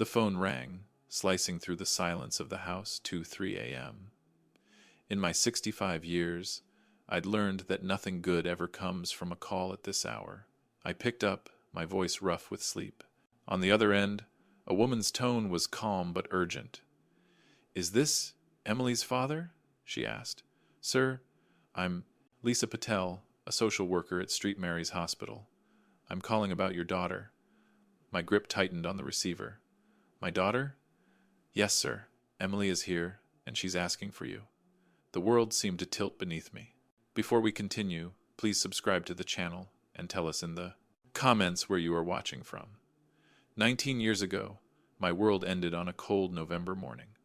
The phone rang, slicing through the silence of the house, 2:03 a.m. In my 65 years, I'd learned that nothing good ever comes from a call at this hour. I picked up, my voice rough with sleep. On the other end, a woman's tone was calm but urgent. "Is this Emily's father?" she asked. "Sir, I'm Lisa Patel, a social worker at St. Mary's Hospital. I'm calling about your daughter." My grip tightened on the receiver. "My daughter?" "Yes, sir. Emily is here, and she's asking for you." The world seemed to tilt beneath me. Before we continue, please subscribe to the channel and tell us in the comments where you are watching from. 19 years ago, my world ended on a cold November morning.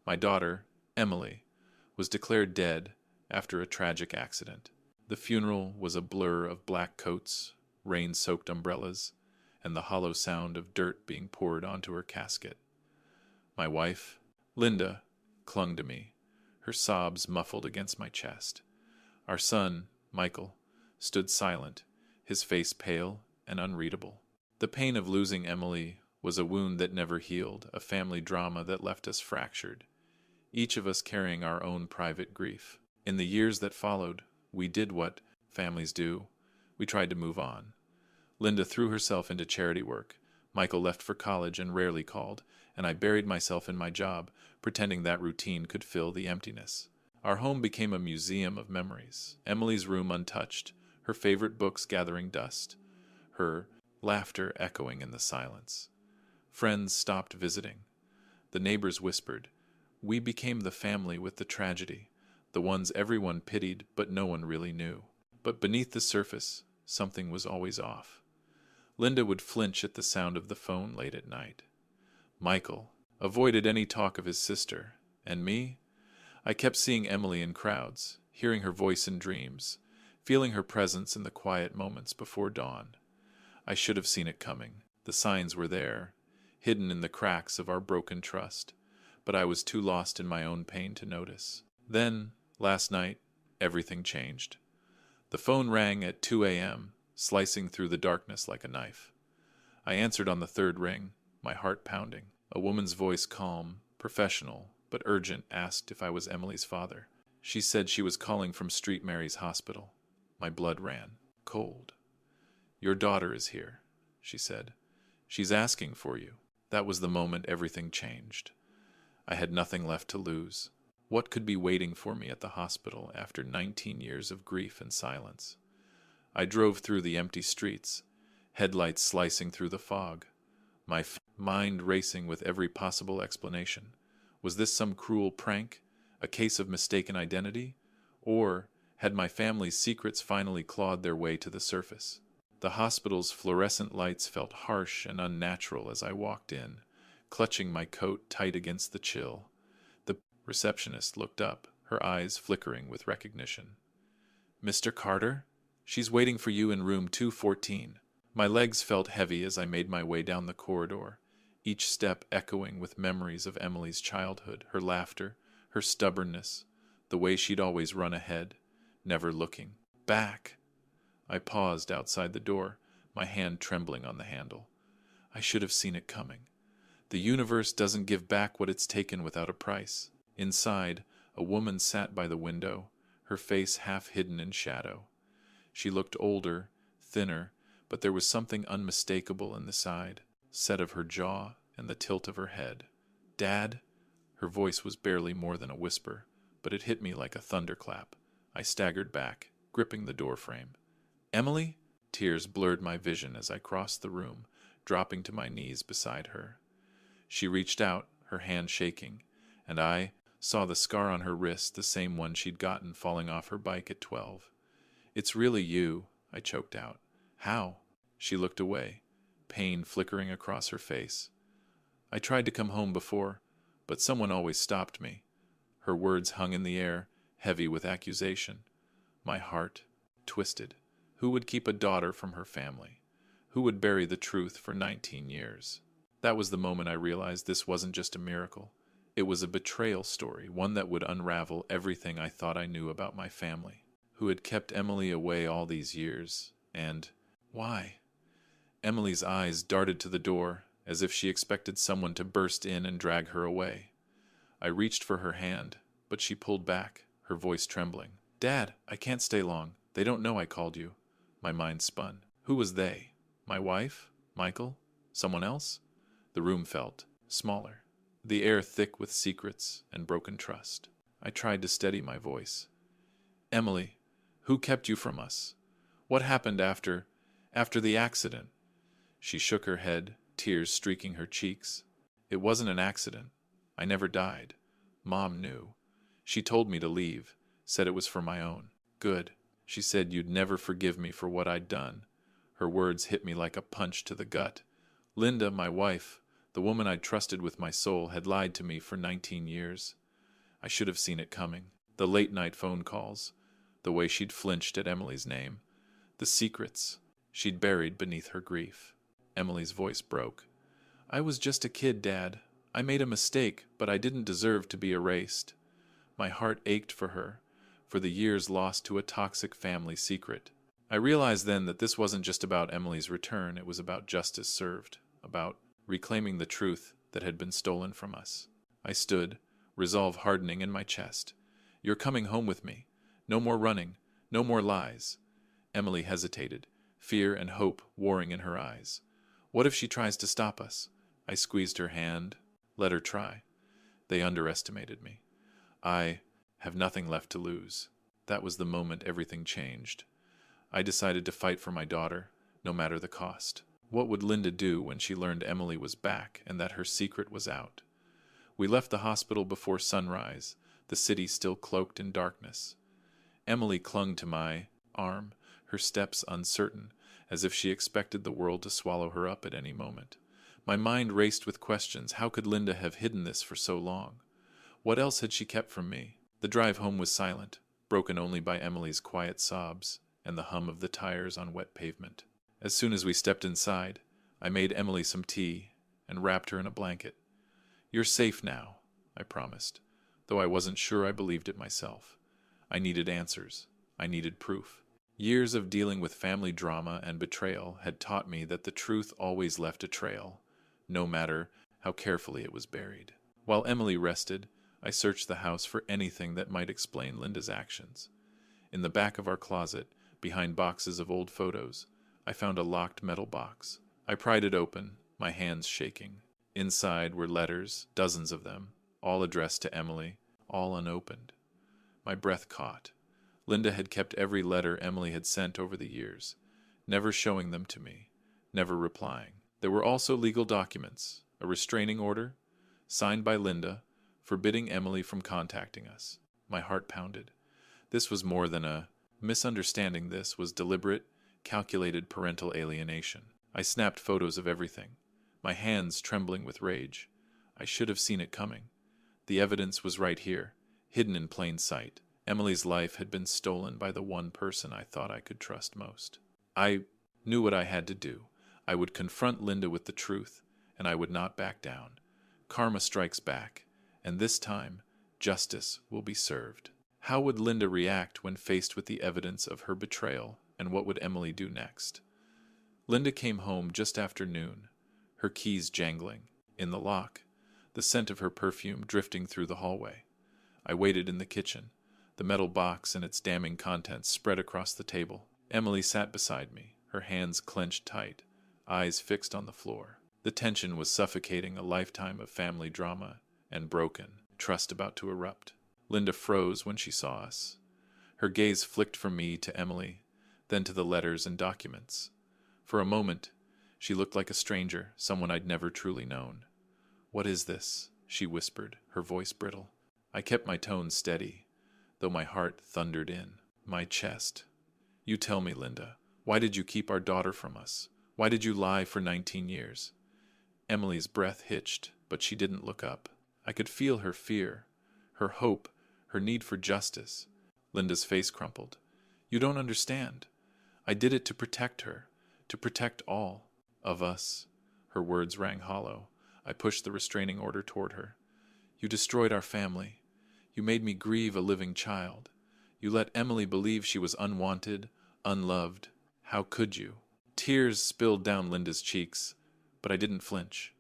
My daughter, Emily, was declared dead after a tragic accident. The funeral was a blur of black coats, rain-soaked umbrellas, and the hollow sound of dirt being poured onto her casket. My wife, Linda, clung to me, her sobs muffled against my chest. Our son, Michael, stood silent, his face pale and unreadable. The pain of losing Emily was a wound that never healed, a family drama that left us fractured, each of us carrying our own private grief. In the years that followed, we did what families do. We tried to move on. Linda threw herself into charity work. Michael left for college and rarely called, and I buried myself in my job, pretending that routine could fill the emptiness. Our home became a museum of memories. Emily's room untouched, her favorite books gathering dust, her laughter echoing in the silence. Friends stopped visiting. The neighbors whispered. We became the family with the tragedy, the ones everyone pitied but no one really knew. But beneath the surface, something was always off. Linda would flinch at the sound of the phone late at night. Michael avoided any talk of his sister, and me? I kept seeing Emily in crowds, hearing her voice in dreams, feeling her presence in the quiet moments before dawn. I should have seen it coming. The signs were there, hidden in the cracks of our broken trust, but I was too lost in my own pain to notice. Then, last night, everything changed. The phone rang at 2 a.m., slicing through the darkness like a knife. I answered on the third ring, my heart pounding. A woman's voice, calm, professional, but urgent, asked if I was Emily's father. She said she was calling from St. Mary's Hospital. My blood ran cold. "Your daughter is here," she said. "She's asking for you." That was the moment everything changed. I had nothing left to lose. What could be waiting for me at the hospital after 19 years of grief and silence? I drove through the empty streets, headlights slicing through the fog, my mind racing with every possible explanation. Was this some cruel prank, a case of mistaken identity, or had my family's secrets finally clawed their way to the surface? The hospital's fluorescent lights felt harsh and unnatural as I walked in, clutching my coat tight against the chill. The receptionist looked up, her eyes flickering with recognition. "Mr. Carter? She's waiting for you in room 214. My legs felt heavy as I made my way down the corridor, each step echoing with memories of Emily's childhood, her laughter, her stubbornness, the way she'd always run ahead, never looking back. I paused outside the door, my hand trembling on the handle. I should have seen it coming. The universe doesn't give back what it's taken without a price. Inside, a woman sat by the window, her face half hidden in shadow. She looked older, thinner, but there was something unmistakable in the side, set of her jaw and the tilt of her head. "Dad?" Her voice was barely more than a whisper, but it hit me like a thunderclap. I staggered back, gripping the doorframe. "Emily?" Tears blurred my vision as I crossed the room, dropping to my knees beside her. She reached out, her hand shaking, and I saw the scar on her wrist, the same one she'd gotten falling off her bike at 12. "It's really you," I choked out. "How?" She looked away, pain flickering across her face. "I tried to come home before, but someone always stopped me." Her words hung in the air, heavy with accusation. My heart twisted. Who would keep a daughter from her family? Who would bury the truth for 19 years? That was the moment I realized this wasn't just a miracle. It was a betrayal story, one that would unravel everything I thought I knew about my family. Who had kept Emily away all these years, and why? Emily's eyes darted to the door, as if she expected someone to burst in and drag her away. I reached for her hand, but she pulled back, her voice trembling. "Dad, I can't stay long. They don't know I called you." My mind spun. Who was they? My wife? Michael? Someone else? The room felt smaller, the air thick with secrets and broken trust. I tried to steady my voice. "Emily, who kept you from us? What happened after the accident?" She shook her head, tears streaking her cheeks. "It wasn't an accident. I never died. Mom knew. She told me to leave, said it was for my own. Good. She said you'd never forgive me for what I'd done." Her words hit me like a punch to the gut. Linda, my wife, the woman I'd trusted with my soul, had lied to me for 19 years. I should have seen it coming. The late-night phone calls, the way she'd flinched at Emily's name, the secrets she'd buried beneath her grief. Emily's voice broke. "I was just a kid, Dad. I made a mistake, but I didn't deserve to be erased." My heart ached for her, for the years lost to a toxic family secret. I realized then that this wasn't just about Emily's return, it was about justice served, about reclaiming the truth that had been stolen from us. I stood, resolve hardening in my chest. "You're coming home with me. No more running, no more lies." Emily hesitated, fear and hope warring in her eyes. "What if she tries to stop us?" I squeezed her hand. "Let her try." They underestimated me. I have nothing left to lose. That was the moment everything changed. I decided to fight for my daughter, no matter the cost. What would Linda do when she learned Emily was back and that her secret was out? We left the hospital before sunrise, the city still cloaked in darkness. Emily clung to my arm, her steps uncertain, as if she expected the world to swallow her up at any moment. My mind raced with questions. How could Linda have hidden this for so long? What else had she kept from me? The drive home was silent, broken only by Emily's quiet sobs and the hum of the tires on wet pavement. As soon as we stepped inside, I made Emily some tea and wrapped her in a blanket. "You're safe now," I promised, though I wasn't sure I believed it myself. I needed answers. I needed proof. Years of dealing with family drama and betrayal had taught me that the truth always left a trail, no matter how carefully it was buried. While Emily rested, I searched the house for anything that might explain Linda's actions. In the back of our closet, behind boxes of old photos, I found a locked metal box. I pried it open, my hands shaking. Inside were letters, dozens of them, all addressed to Emily, all unopened. My breath caught. Linda had kept every letter Emily had sent over the years, never showing them to me, never replying. There were also legal documents, a restraining order, signed by Linda, forbidding Emily from contacting us. My heart pounded. This was more than a misunderstanding. This was deliberate, calculated parental alienation. I snapped photos of everything, my hands trembling with rage. I should have seen it coming. The evidence was right here, hidden in plain sight. Emily's life had been stolen by the one person I thought I could trust most. I knew what I had to do. I would confront Linda with the truth, and I would not back down. Karma strikes back, and this time, justice will be served. How would Linda react when faced with the evidence of her betrayal, and what would Emily do next? Linda came home just after noon, her keys jangling, in the lock, the scent of her perfume drifting through the hallway. I waited in the kitchen, the metal box and its damning contents spread across the table. Emily sat beside me, her hands clenched tight, eyes fixed on the floor. The tension was suffocating, a lifetime of family drama and broken trust about to erupt. Linda froze when she saw us. Her gaze flicked from me to Emily, then to the letters and documents. For a moment, she looked like a stranger, someone I'd never truly known. "What is this?" she whispered, her voice brittle. I kept my tone steady, though my heart thundered in my chest. "You tell me, Linda, why did you keep our daughter from us? Why did you lie for 19 years? Emily's breath hitched, but she didn't look up. I could feel her fear, her hope, her need for justice. Linda's face crumpled. "You don't understand. I did it to protect her, to protect all of us." Her words rang hollow. I pushed the restraining order toward her. "You destroyed our family. You made me grieve a living child. You let Emily believe she was unwanted, unloved. How could you?" Tears spilled down Linda's cheeks, but I didn't flinch.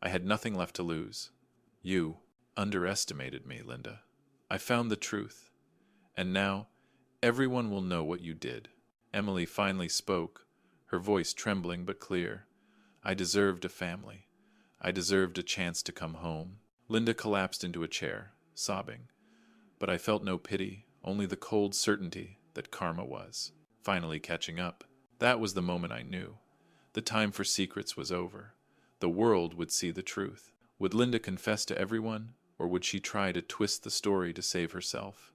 I had nothing left to lose. You underestimated me, Linda. I found the truth, and now everyone will know what you did. Emily finally spoke, her voice trembling but clear. I deserved a family. I deserved a chance to come home. Linda collapsed into a chair, sobbing. But I felt no pity, only the cold certainty that karma was finally catching up. That was the moment I knew. The time for secrets was over. The world would see the truth. Would Linda confess to everyone, or would she try to twist the story to save herself?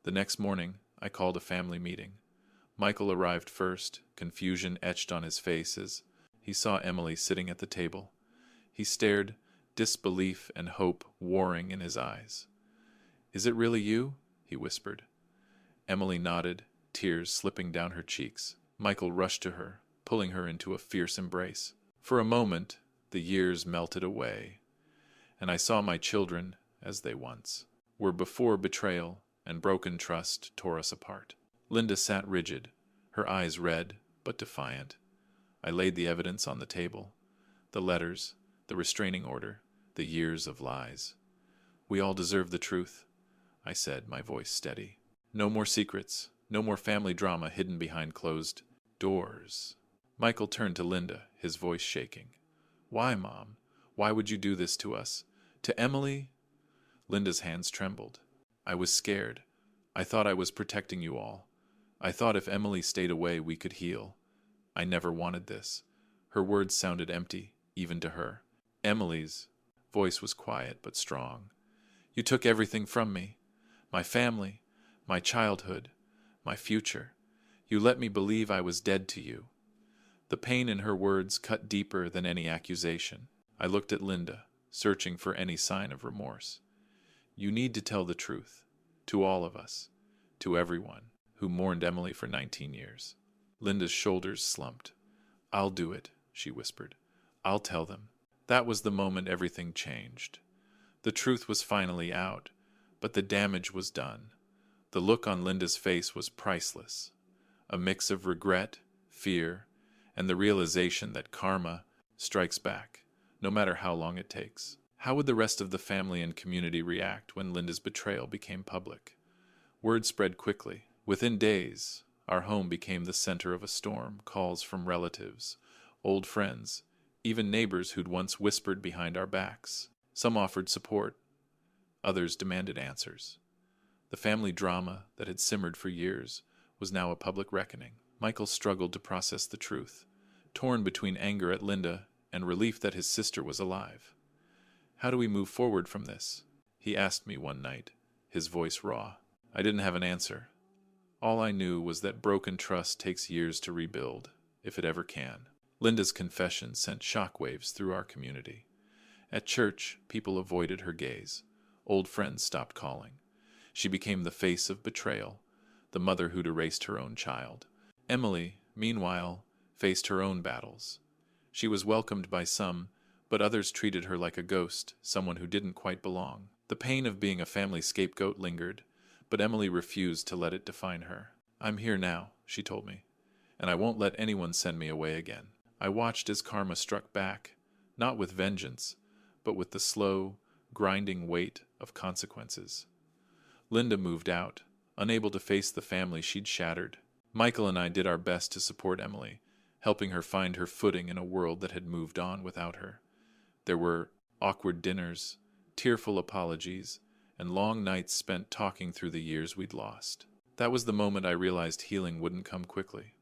The next morning, I called a family meeting. Michael arrived first, confusion etched on his face as he saw Emily sitting at the table. He stared, disbelief and hope warring in his eyes. "Is it really you?" he whispered. Emily nodded, tears slipping down her cheeks. Michael rushed to her, pulling her into a fierce embrace. For a moment, the years melted away, and I saw my children as they once were before betrayal and broken trust tore us apart. Linda sat rigid, her eyes red but defiant. I laid the evidence on the table, the letters, the restraining order, the years of lies. "We all deserve the truth," I said, my voice steady. "No more secrets, no more family drama hidden behind closed doors." Michael turned to Linda, his voice shaking. "Why, Mom? Why would you do this to us? To Emily?" Linda's hands trembled. "I was scared. I thought I was protecting you all. I thought if Emily stayed away, we could heal. I never wanted this." Her words sounded empty, even to her. Emily's voice was quiet but strong. "You took everything from me. My family, my childhood, my future. You let me believe I was dead to you." The pain in her words cut deeper than any accusation. I looked at Linda, searching for any sign of remorse. "You need to tell the truth. To all of us. To everyone who mourned Emily for 19 years. Linda's shoulders slumped. "I'll do it," she whispered. "I'll tell them." That was the moment everything changed. The truth was finally out, but the damage was done. The look on Linda's face was priceless. A mix of regret, fear, and the realization that karma strikes back, no matter how long it takes. How would the rest of the family and community react when Linda's betrayal became public? Word spread quickly. Within days, our home became the center of a storm, calls from relatives, old friends, even neighbors who'd once whispered behind our backs. Some offered support, others demanded answers. The family drama that had simmered for years was now a public reckoning. Michael struggled to process the truth, torn between anger at Linda and relief that his sister was alive. "How do we move forward from this?" he asked me one night, his voice raw. I didn't have an answer. All I knew was that broken trust takes years to rebuild, if it ever can. Linda's confession sent shockwaves through our community. At church, people avoided her gaze. Old friends stopped calling. She became the face of betrayal, the mother who'd erased her own child. Emily, meanwhile, faced her own battles. She was welcomed by some, but others treated her like a ghost, someone who didn't quite belong. The pain of being a family scapegoat lingered, but Emily refused to let it define her. "I'm here now," she told me, "and I won't let anyone send me away again." I watched as karma struck back, not with vengeance, but with the slow, grinding weight of consequences. Linda moved out, unable to face the family she'd shattered. Michael and I did our best to support Emily, helping her find her footing in a world that had moved on without her. There were awkward dinners, tearful apologies, and long nights spent talking through the years we'd lost. That was the moment I realized healing wouldn't come quickly.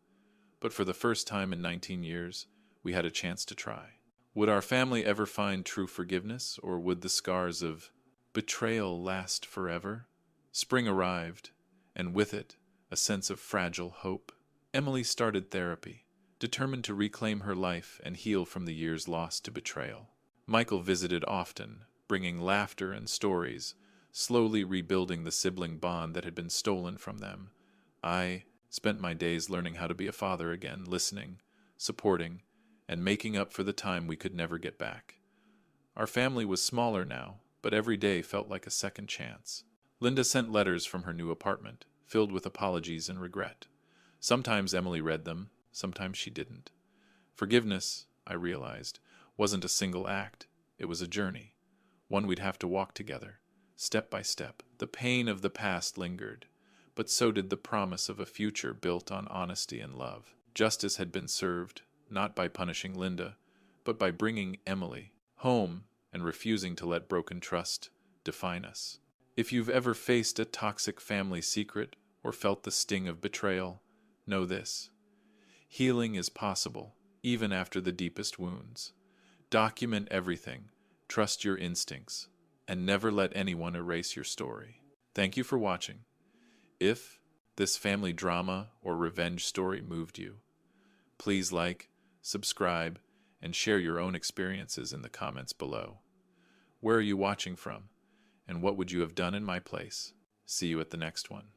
But for the first time in 19 years, we had a chance to try. Would our family ever find true forgiveness, or would the scars of betrayal last forever? Spring arrived, and with it, a sense of fragile hope. Emily started therapy, determined to reclaim her life and heal from the years lost to betrayal. Michael visited often, bringing laughter and stories, slowly rebuilding the sibling bond that had been stolen from them. I spent my days learning how to be a father again, listening, supporting, and making up for the time we could never get back. Our family was smaller now, but every day felt like a second chance. Linda sent letters from her new apartment, filled with apologies and regret. Sometimes Emily read them, sometimes she didn't. Forgiveness, I realized, wasn't a single act. It was a journey, one we'd have to walk together, step by step. The pain of the past lingered, but so did the promise of a future built on honesty and love. Justice had been served, not by punishing Linda, but by bringing Emily home and refusing to let broken trust define us. If you've ever faced a toxic family secret or felt the sting of betrayal, know this: healing is possible, even after the deepest wounds. Document everything, trust your instincts, and never let anyone erase your story. Thank you for watching. If this family drama or revenge story moved you, please like, subscribe, and share your own experiences in the comments below. Where are you watching from, and what would you have done in my place? See you at the next one.